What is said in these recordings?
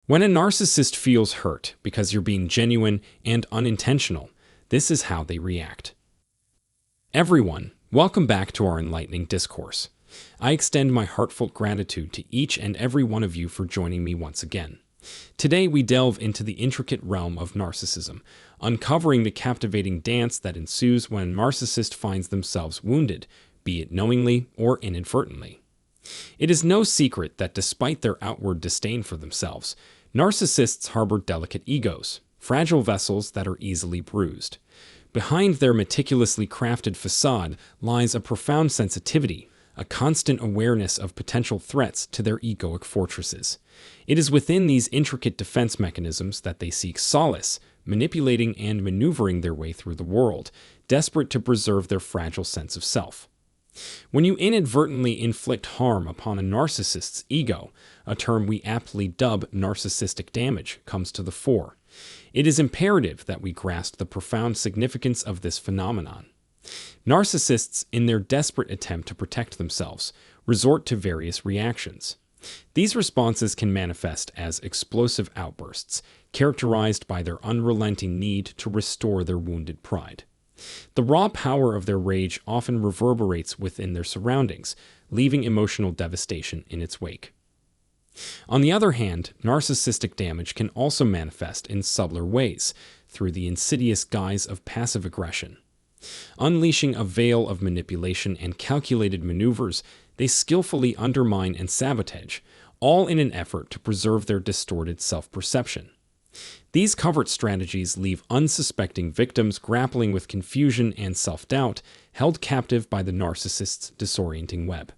When a narcissist feels hurt because you're being genuine and unintentional, this is how they react. Everyone, welcome back to our enlightening discourse. I extend my heartfelt gratitude to each and every one of you for joining me once again. Today we delve into the intricate realm of narcissism, uncovering the captivating dance that ensues when a narcissist finds themselves wounded, be it knowingly or inadvertently. It is no secret that despite their outward disdain for themselves, narcissists harbor delicate egos, fragile vessels that are easily bruised. Behind their meticulously crafted facade lies a profound sensitivity, a constant awareness of potential threats to their egoic fortresses. It is within these intricate defense mechanisms that they seek solace, manipulating and maneuvering their way through the world, desperate to preserve their fragile sense of self. When you inadvertently inflict harm upon a narcissist's ego, a term we aptly dub narcissistic damage comes to the fore. It is imperative that we grasp the profound significance of this phenomenon. Narcissists, in their desperate attempt to protect themselves, resort to various reactions. These responses can manifest as explosive outbursts, characterized by their unrelenting need to restore their wounded pride. The raw power of their rage often reverberates within their surroundings, leaving emotional devastation in its wake. On the other hand, narcissistic damage can also manifest in subtler ways, through the insidious guise of passive aggression. Unleashing a veil of manipulation and calculated maneuvers, they skillfully undermine and sabotage, all in an effort to preserve their distorted self-perception. These covert strategies leave unsuspecting victims grappling with confusion and self-doubt, held captive by the narcissist's disorienting web.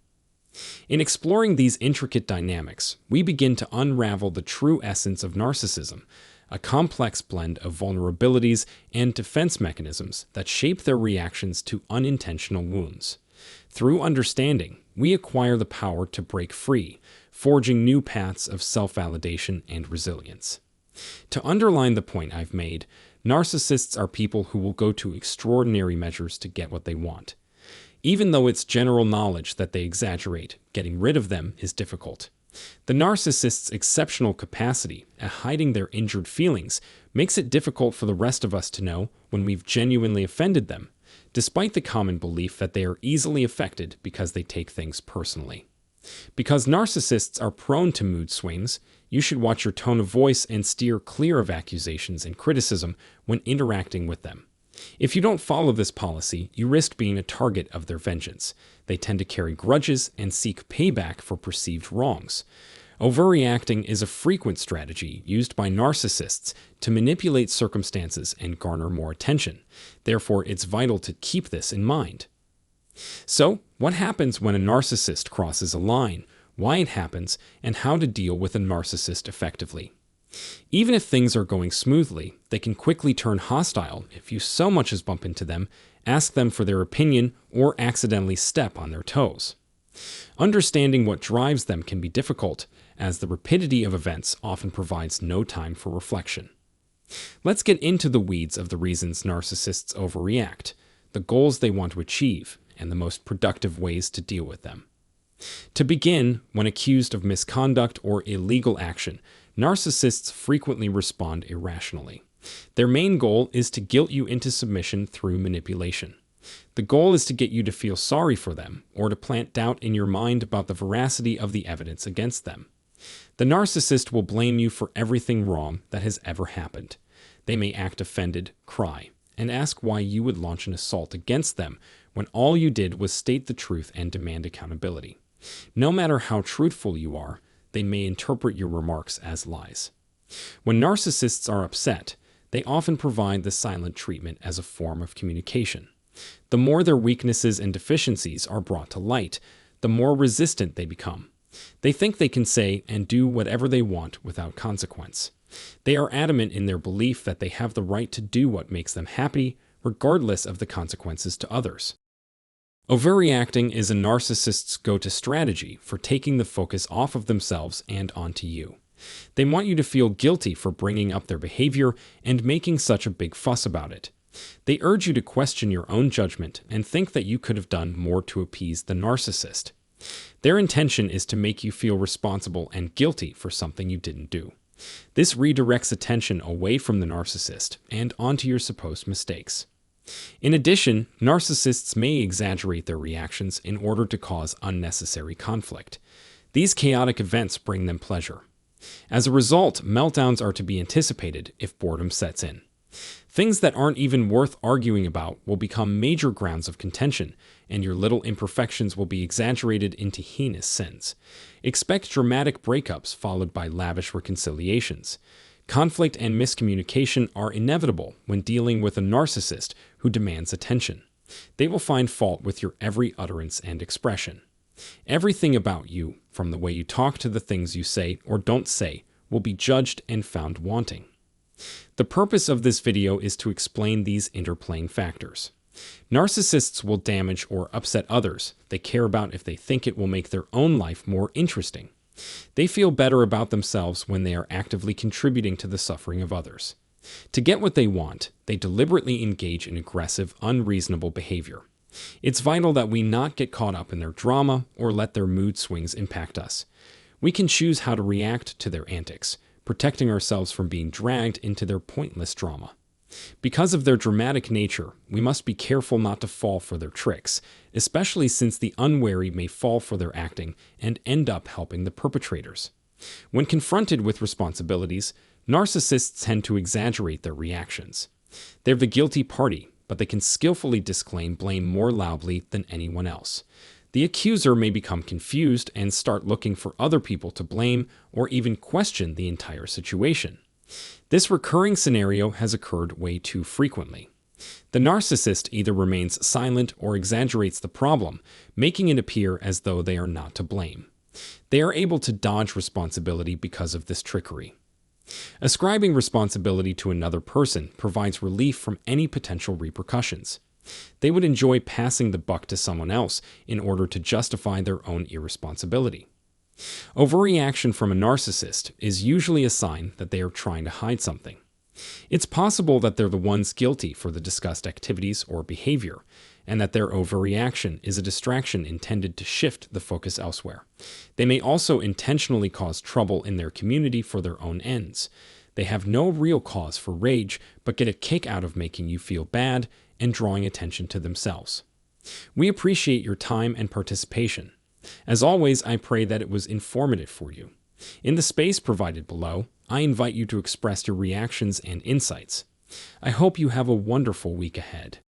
In exploring these intricate dynamics, we begin to unravel the true essence of narcissism, a complex blend of vulnerabilities and defense mechanisms that shape their reactions to unintentional wounds. Through understanding, we acquire the power to break free, forging new paths of self-validation and resilience. To underline the point I've made, narcissists are people who will go to extraordinary measures to get what they want. Even though it's general knowledge that they exaggerate, getting rid of them is difficult. The narcissist's exceptional capacity at hiding their injured feelings makes it difficult for the rest of us to know when we've genuinely offended them, despite the common belief that they are easily affected because they take things personally. Because narcissists are prone to mood swings, you should watch your tone of voice and steer clear of accusations and criticism when interacting with them. If you don't follow this policy, you risk being a target of their vengeance. They tend to carry grudges and seek payback for perceived wrongs. Overreacting is a frequent strategy used by narcissists to manipulate circumstances and garner more attention. Therefore, it's vital to keep this in mind. So, what happens when a narcissist crosses a line, why it happens, and how to deal with a narcissist effectively? Even if things are going smoothly, they can quickly turn hostile if you so much as bump into them, ask them for their opinion, or accidentally step on their toes. Understanding what drives them can be difficult, as the rapidity of events often provides no time for reflection. Let's get into the weeds of the reasons narcissists overreact, the goals they want to achieve, and the most productive ways to deal with them. To begin, when accused of misconduct or illegal action, narcissists frequently respond irrationally. Their main goal is to guilt you into submission through manipulation. The goal is to get you to feel sorry for them, or to plant doubt in your mind about the veracity of the evidence against them. The narcissist will blame you for everything wrong that has ever happened. They may act offended, cry, and ask why you would launch an assault against them when all you did was state the truth and demand accountability. No matter how truthful you are, they may interpret your remarks as lies. When narcissists are upset, they often provide the silent treatment as a form of communication. The more their weaknesses and deficiencies are brought to light, the more resistant they become. They think they can say and do whatever they want without consequence. They are adamant in their belief that they have the right to do what makes them happy, regardless of the consequences to others. Overreacting is a narcissist's go-to strategy for taking the focus off of themselves and onto you. They want you to feel guilty for bringing up their behavior and making such a big fuss about it. They urge you to question your own judgment and think that you could have done more to appease the narcissist. Their intention is to make you feel responsible and guilty for something you didn't do. This redirects attention away from the narcissist and onto your supposed mistakes. In addition, narcissists may exaggerate their reactions in order to cause unnecessary conflict. These chaotic events bring them pleasure. As a result, meltdowns are to be anticipated if boredom sets in. Things that aren't even worth arguing about will become major grounds of contention, and your little imperfections will be exaggerated into heinous sins. Expect dramatic breakups followed by lavish reconciliations. Conflict and miscommunication are inevitable when dealing with a narcissist who demands attention. They will find fault with your every utterance and expression. Everything about you, from the way you talk to the things you say or don't say, will be judged and found wanting. The purpose of this video is to explain these interplaying factors. Narcissists will damage or upset others they care about if they think it will make their own life more interesting. They feel better about themselves when they are actively contributing to the suffering of others. To get what they want, they deliberately engage in aggressive, unreasonable behavior. It's vital that we not get caught up in their drama or let their mood swings impact us. We can choose how to react to their antics, protecting ourselves from being dragged into their pointless drama. Because of their dramatic nature, we must be careful not to fall for their tricks, especially since the unwary may fall for their acting and end up helping the perpetrators. When confronted with responsibilities, narcissists tend to exaggerate their reactions. They're the guilty party, but they can skillfully disclaim blame more loudly than anyone else. The accuser may become confused and start looking for other people to blame or even question the entire situation. This recurring scenario has occurred way too frequently. The narcissist either remains silent or exaggerates the problem, making it appear as though they are not to blame. They are able to dodge responsibility because of this trickery. Ascribing responsibility to another person provides relief from any potential repercussions. They would enjoy passing the buck to someone else in order to justify their own irresponsibility. Overreaction from a narcissist is usually a sign that they are trying to hide something. It's possible that they're the ones guilty for the discussed activities or behavior, and that their overreaction is a distraction intended to shift the focus elsewhere. They may also intentionally cause trouble in their community for their own ends. They have no real cause for rage, but get a kick out of making you feel bad and drawing attention to themselves. We appreciate your time and participation. As always, I pray that it was informative for you. In the space provided below, I invite you to express your reactions and insights. I hope you have a wonderful week ahead.